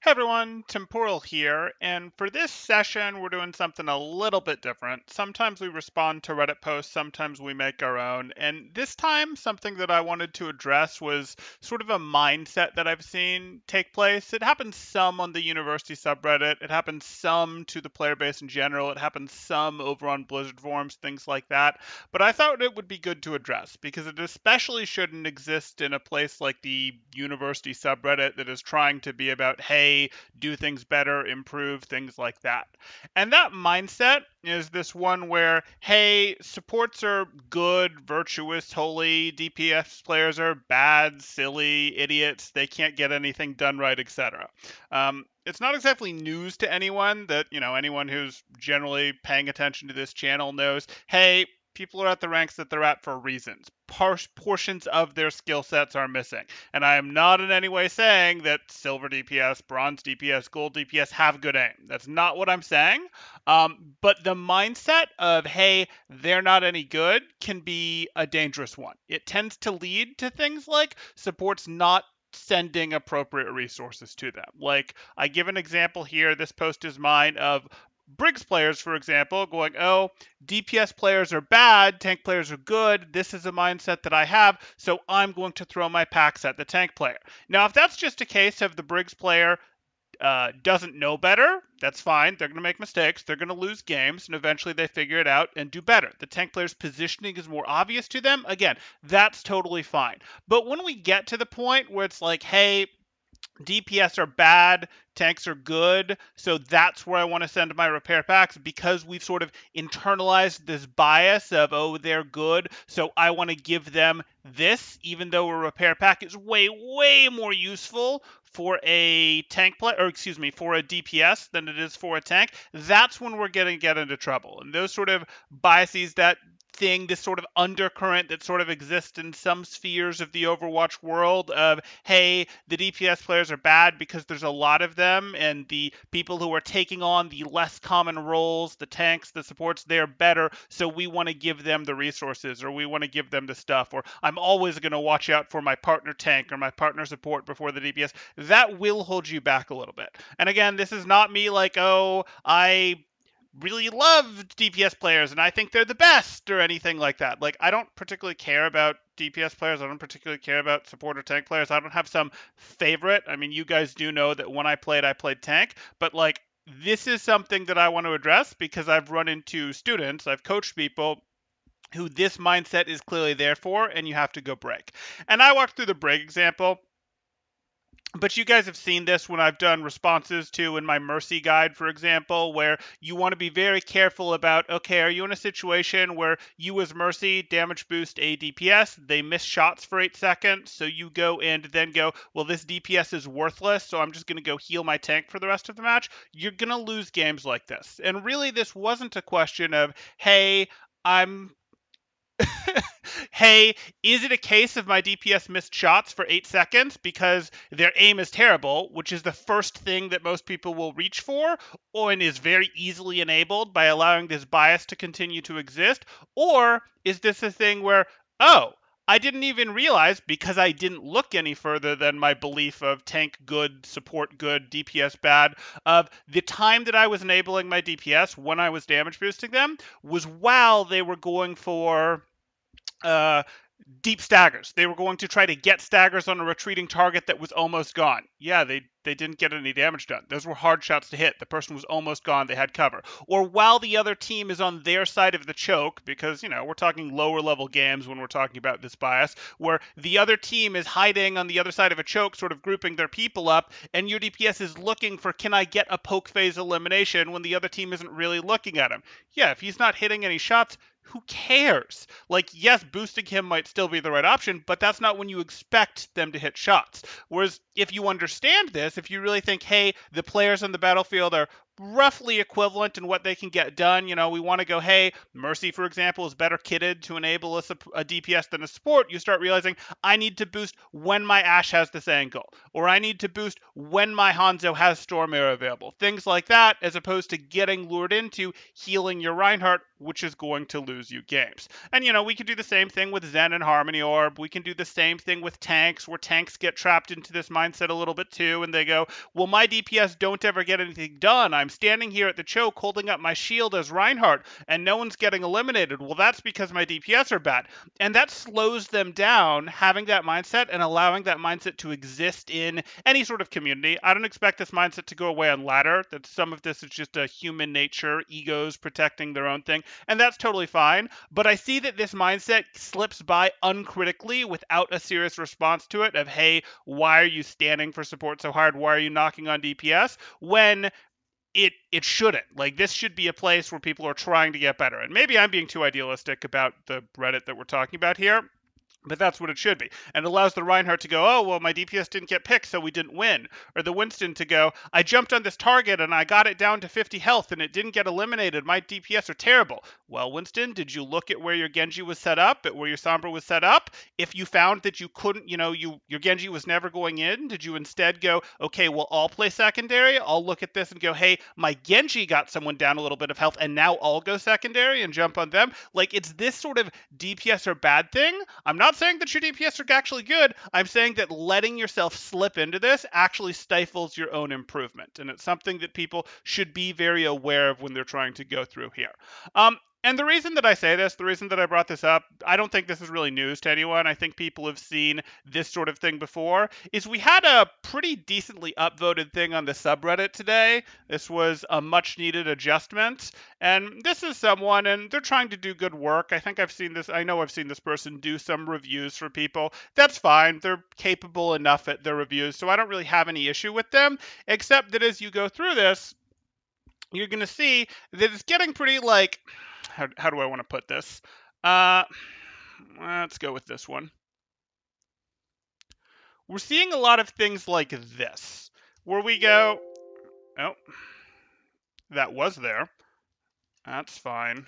Hey everyone, Temporal here, and for this session, we're doing something a little bit different. Sometimes we respond to Reddit posts, sometimes we make our own, and this time, something that I wanted to address was sort of a mindset that I've seen take place. It happens some on the university subreddit, it happens some to the player base in general, it happens some over on Blizzard forums, things like that, but I thought it would be good to address because it especially shouldn't exist in a place like the university subreddit that is trying to be about, hey, do things better, improve, things like that. And that mindset is this one where, hey, supports are good, virtuous, holy, DPS players are bad, silly, idiots, they can't get anything done right, etc. It's not exactly news to anyone that, anyone who's generally paying attention to this channel knows, hey, people are at the ranks that they're at for reasons. Portions of their skill sets are missing. And I am not in any way saying that silver DPS, bronze DPS, gold DPS have good aim. That's not what I'm saying. But the mindset of, hey, they're not any good can be a dangerous one. It tends to lead to things like supports not sending appropriate resources to them. Like, I give an example here. This post is mine of Briggs players, for example, going, oh, DPS players are bad, tank players are good. This is a mindset that I have, so I'm going to throw my packs at the tank player. Now, if that's just a case of the Briggs player doesn't know better, that's fine. They're going to make mistakes. They're going to lose games, and eventually they figure it out and do better. The tank player's positioning is more obvious to them. Again, that's totally fine. But when we get to the point where it's like, hey, DPS are bad, tanks are good, so that's where I want to send my repair packs because we've sort of internalized this bias of, oh, they're good, so I want to give them this, even though a repair pack is way, way more useful for a tank play, or excuse me, for a DPS than it is for a tank. That's when we're going to get into trouble. And those sort of biases, that thing, this sort of undercurrent that sort of exists in some spheres of the Overwatch world of, hey, the DPS players are bad because there's a lot of them, and the people who are taking on the less common roles, the tanks, the supports, they're better, so we want to give them the resources, or we want to give them the stuff, or I'm always going to watch out for my partner tank or my partner support before the DPS. That will hold you back a little bit. And again, this is not me like, oh, I really love DPS players and I think they're the best or anything like that. Like, I don't particularly care about DPS players. I don't particularly care about support or tank players. I don't have some favorite. I mean, you guys do know that when I played tank, but like, this is something that I want to address because I've run into students, I've coached people who this mindset is clearly there for, and you have to go break. And I walked through the break example, but you guys have seen this when I've done responses to in my mercy guide, for example, where you want to be very careful about, okay, are you in a situation where you as mercy damage boost a DPS, they miss shots for 8 seconds, so you go and then go, well, this DPS is worthless, so I'm just going to go heal my tank for the rest of the match. You're going to lose games like this. And really, this wasn't a question of, hey, I'm hey, is it a case of my DPS missed shots for 8 seconds because their aim is terrible, which is the first thing that most people will reach for, and is very easily enabled by allowing this bias to continue to exist? Or is this a thing where, oh, I didn't even realize because I didn't look any further than my belief of tank good, support good, DPS bad, of the time that I was enabling my DPS when I was damage boosting them was while they were going for uh, deep staggers. They were going to try to get staggers on a retreating target that was almost gone. Yeah, they didn't get any damage done. Those were hard shots to hit. The person was almost gone. They had cover. Or while the other team is on their side of the choke, because, we're talking lower level games when we're talking about this bias, where the other team is hiding on the other side of a choke, sort of grouping their people up, and your DPS is looking for, can I get a poke phase elimination when the other team isn't really looking at him? Yeah, if he's not hitting any shots, who cares? Like, yes, boosting him might still be the right option, but that's not when you expect them to hit shots. Whereas if you understand this, if you really think, hey, the players on the battlefield are roughly equivalent in what they can get done. We want to go, hey, Mercy, for example, is better kitted to enable a DPS than a support. You start realizing I need to boost when my Ashe has this angle, or I need to boost when my Hanzo has Storm Air available. Things like that, as opposed to getting lured into healing your Reinhardt, which is going to lose you games. And, we can do the same thing with Zen and Harmony Orb. We can do the same thing with tanks, where tanks get trapped into this mindset a little bit too, and they go, well, my DPS don't ever get anything done. I'm standing here at the choke holding up my shield as Reinhardt, and no one's getting eliminated. Well, that's because my DPS are bad. And that slows them down, having that mindset and allowing that mindset to exist in any sort of community. I don't expect this mindset to go away on ladder. That some of this is just a human nature, egos protecting their own thing, and that's totally fine. But I see that this mindset slips by uncritically without a serious response to it of, hey, why are you standing for support so hard? Why are you knocking on DPS? When it shouldn't. Like, this should be a place where people are trying to get better. And maybe I'm being too idealistic about the Reddit that we're talking about here, but that's what it should be. And it allows the Reinhardt to go, oh, well, my DPS didn't get picked, so we didn't win. Or the Winston to go, I jumped on this target and I got it down to 50 health and it didn't get eliminated. My DPS are terrible. Well, Winston, did you look at where your Genji was set up, at where your Sombra was set up? If you found that you couldn't, your Genji was never going in, did you instead go, okay, well, I'll play secondary. I'll look at this and go, hey, my Genji got someone down a little bit of health and now I'll go secondary and jump on them. Like, it's this sort of DPS are bad thing. I'm not saying that your DPS are actually good. I'm saying that letting yourself slip into this actually stifles your own improvement. And it's something that people should be very aware of when they're trying to go through here. And the reason that I say this, the reason that I brought this up, I don't think this is really news to anyone. I think people have seen this sort of thing before, is we had a pretty decently upvoted thing on the subreddit today. This was a much needed adjustment. And this is someone, and they're trying to do good work. I know I've seen this person do some reviews for people. That's fine. They're capable enough at their reviews, so I don't really have any issue with them, except that as you go through this, you're going to see that it's getting pretty, like, how do I want to put this? Let's go with this one. We're seeing a lot of things like this, where we go, oh, that was there. That's fine.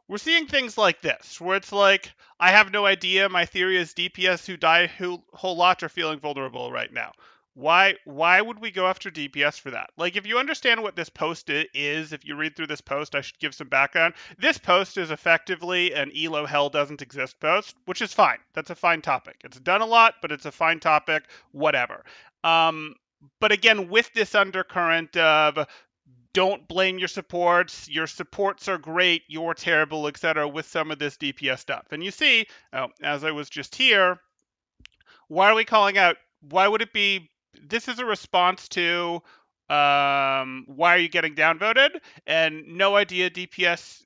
We're seeing things like this, where it's like, I have no idea. My theory is DPS who die a whole lot are feeling vulnerable right now. Why would we go after DPS for that? Like, if you understand what this post is, if you read through this post, I should give some background. This post is effectively an ELO hell doesn't exist post, which is fine. That's a fine topic. It's done a lot, but it's a fine topic, whatever. But again, with this undercurrent of don't blame your supports are great, you're terrible, etc., with some of this DPS stuff. And you see, as I was just here, why are we calling out, why would it be, this is a response to, why are you getting downvoted? And no idea DPS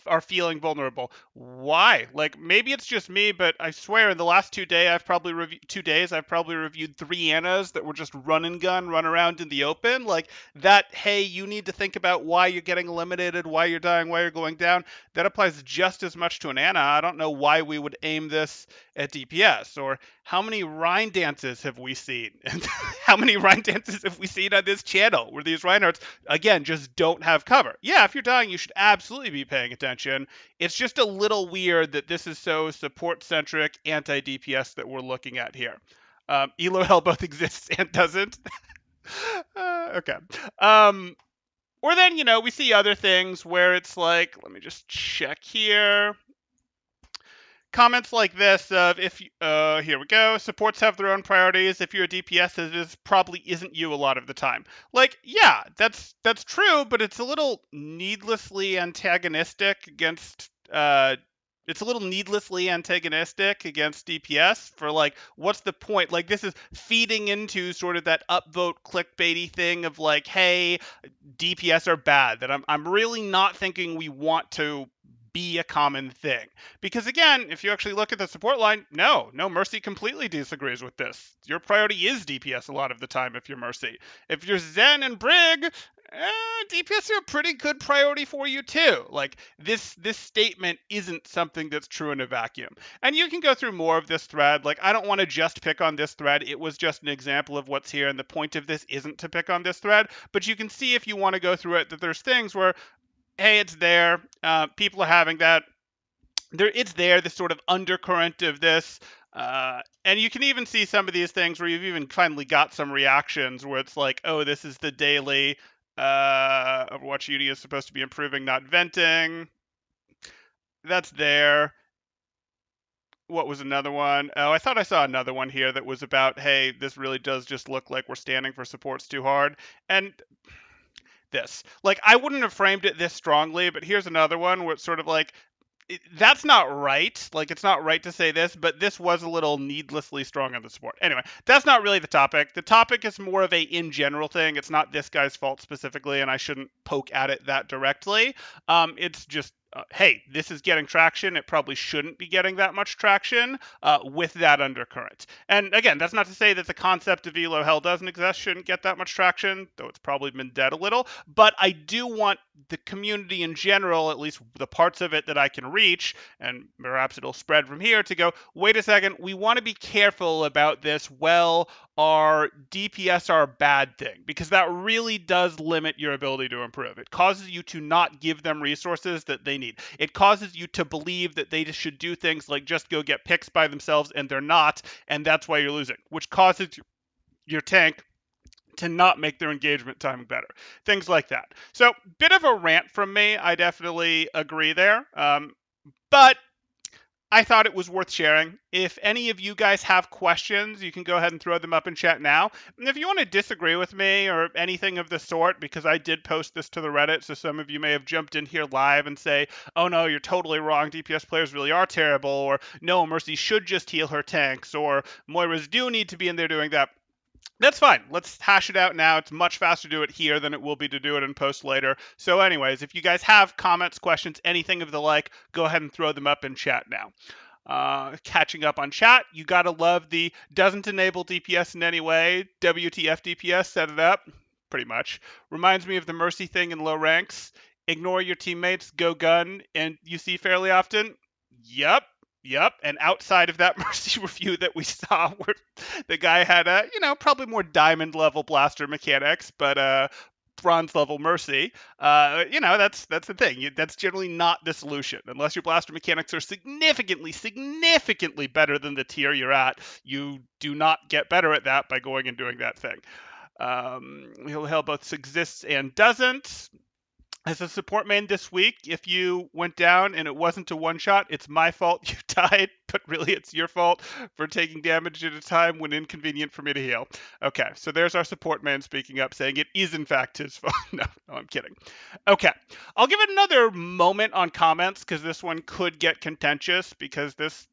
are feeling vulnerable. Why? Like, maybe it's just me, but I swear in the last 2 days I've probably reviewed 3 Annas that were just run and gun, run around in the open. Like that, hey, you need to think about why you're getting eliminated, why you're dying, why you're going down. That applies just as much to an Anna. I don't know why we would aim this at DPS. Or how many Rhine dances have we seen? And how many Rhine dances have we seen on this channel where these Reinhardts, again, just don't have cover? Yeah, if you're dying, you should absolutely be paying attention. It's just a little weird that this is so support-centric, anti-DPS that we're looking at here. Elo Hell both exists and doesn't. Okay. Or then, we see other things where it's like, let me just check here. Comments like this of, here we go, supports have their own priorities. If you're a DPS, it probably isn't you a lot of the time. Like, yeah, that's true, but it's a little needlessly antagonistic against DPS for, like, what's the point? Like, this is feeding into sort of that upvote clickbaity thing of like, hey, DPS are bad. That I'm really not thinking we want to be a common thing. Because again, if you actually look at the support line, no, Mercy completely disagrees with this. Your priority is DPS a lot of the time if you're Mercy. If you're Zen and Brig, DPS are a pretty good priority for you too. Like this statement isn't something that's true in a vacuum. And you can go through more of this thread. Like I don't want to just pick on this thread. It was just an example of what's here, and the point of this isn't to pick on this thread. But you can see if you want to go through it that there's things where, hey, it's there. People are having that. It's there. This sort of undercurrent of this. And you can even see some of these things where you've even finally got some reactions where it's like, oh, this is the daily Overwatch Uni is supposed to be improving, not venting. That's there. What was another one? Oh, I thought I saw another one here that was about, hey, this really does just look like we're standing for supports too hard. And this, like, I wouldn't have framed it this strongly, but here's another one where it's sort of like, that's not right. Like, it's not right to say this, but this was a little needlessly strong on the support. Anyway, that's not really the topic. The topic is more of a in general thing. It's not this guy's fault specifically, and I shouldn't poke at it that directly. It's just, hey, this is getting traction. It probably shouldn't be getting that much traction with that undercurrent. And again, that's not to say that the concept of Elo Hell doesn't exist, shouldn't get that much traction, though it's probably been dead a little. But I do want the community in general, at least the parts of it that I can reach, and perhaps it'll spread from here, to go, wait a second, we want to be careful about this. Well, are DPS our bad thing? Because that really does limit your ability to improve. It causes you to not give them resources that they need. It causes you to believe that they should do things like just go get picks by themselves, and they're not, and that's why you're losing, which causes your tank to not make their engagement timing better. Things like that. So, bit of a rant from me. I definitely agree there. But I thought it was worth sharing. If any of you guys have questions, you can go ahead and throw them up in chat now. And if you want to disagree with me or anything of the sort, because I did post this to the Reddit, so some of you may have jumped in here live and say, oh no, you're totally wrong, DPS players really are terrible, or no, Mercy should just heal her tanks, or Moiras do need to be in there doing that. That's fine. Let's hash it out now. It's much faster to do it here than it will be to do it in post later. So anyways, if you guys have comments, questions, anything of the like, go ahead and throw them up in chat now. Catching up on chat, you gotta love the doesn't enable DPS in any way. WTF DPS, set it up. Pretty much. Reminds me of the Mercy thing in low ranks. Ignore your teammates, go gun, and you see fairly often. Yep. And outside of that Mercy review that we saw, where the guy had a, probably more diamond level blaster mechanics, but bronze level Mercy, that's the thing. That's generally not the solution. Unless your blaster mechanics are significantly better than the tier you're at, you do not get better at that by going and doing that thing. Hell both exists and doesn't. As a support main this week, if you went down and it wasn't a one-shot, it's my fault you died, but really it's your fault for taking damage at a time when inconvenient for me to heal. Okay, so there's our support man speaking up, saying it is in fact his fault. No, I'm kidding. Okay, I'll give it another moment on comments, because this one could get contentious, because this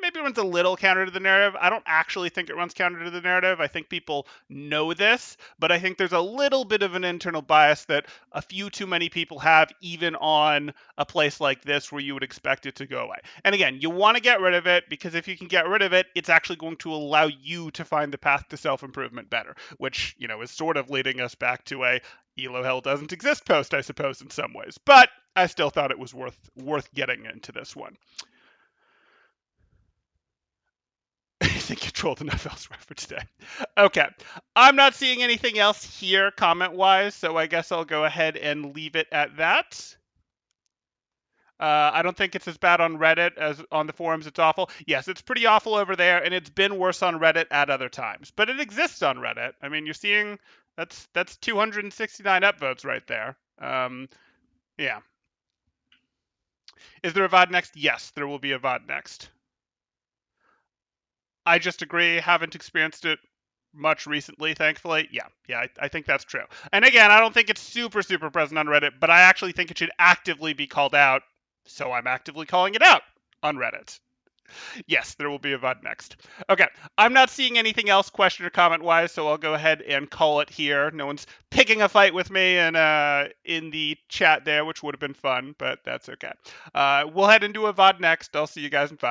maybe runs a little counter to the narrative. I don't actually think it runs counter to the narrative. I think people know this, but I think there's a little bit of an internal bias that a few too many people have, even on a place like this where you would expect it to go away. And again, you want to get rid of it, because if you can get rid of it, it's actually going to allow you to find the path to self-improvement better, which, is sort of leading us back to a Elo Hell doesn't exist post, I suppose, in some ways. But I still thought it was worth getting into this one. I think controlled enough elsewhere for today. Okay, I'm not seeing anything else here comment-wise, so I guess I'll go ahead and leave it at that. I don't think it's as bad on Reddit as on the forums. It's awful. Yes, it's pretty awful over there, and it's been worse on Reddit at other times. But it exists on Reddit. I mean, you're seeing that's 269 upvotes right there. Yeah. Is there a VOD next? Yes, there will be a VOD next. I just agree. Haven't experienced it much recently, thankfully. Yeah, I think that's true. And again, I don't think it's super present on Reddit, but I actually think it should actively be called out, so I'm actively calling it out on Reddit. Yes, there will be a VOD next. Okay, I'm not seeing anything else question or comment-wise, so I'll go ahead and call it here. No one's picking a fight with me in the chat there, which would have been fun, but that's okay. We'll head into a VOD next. I'll see you guys in 5.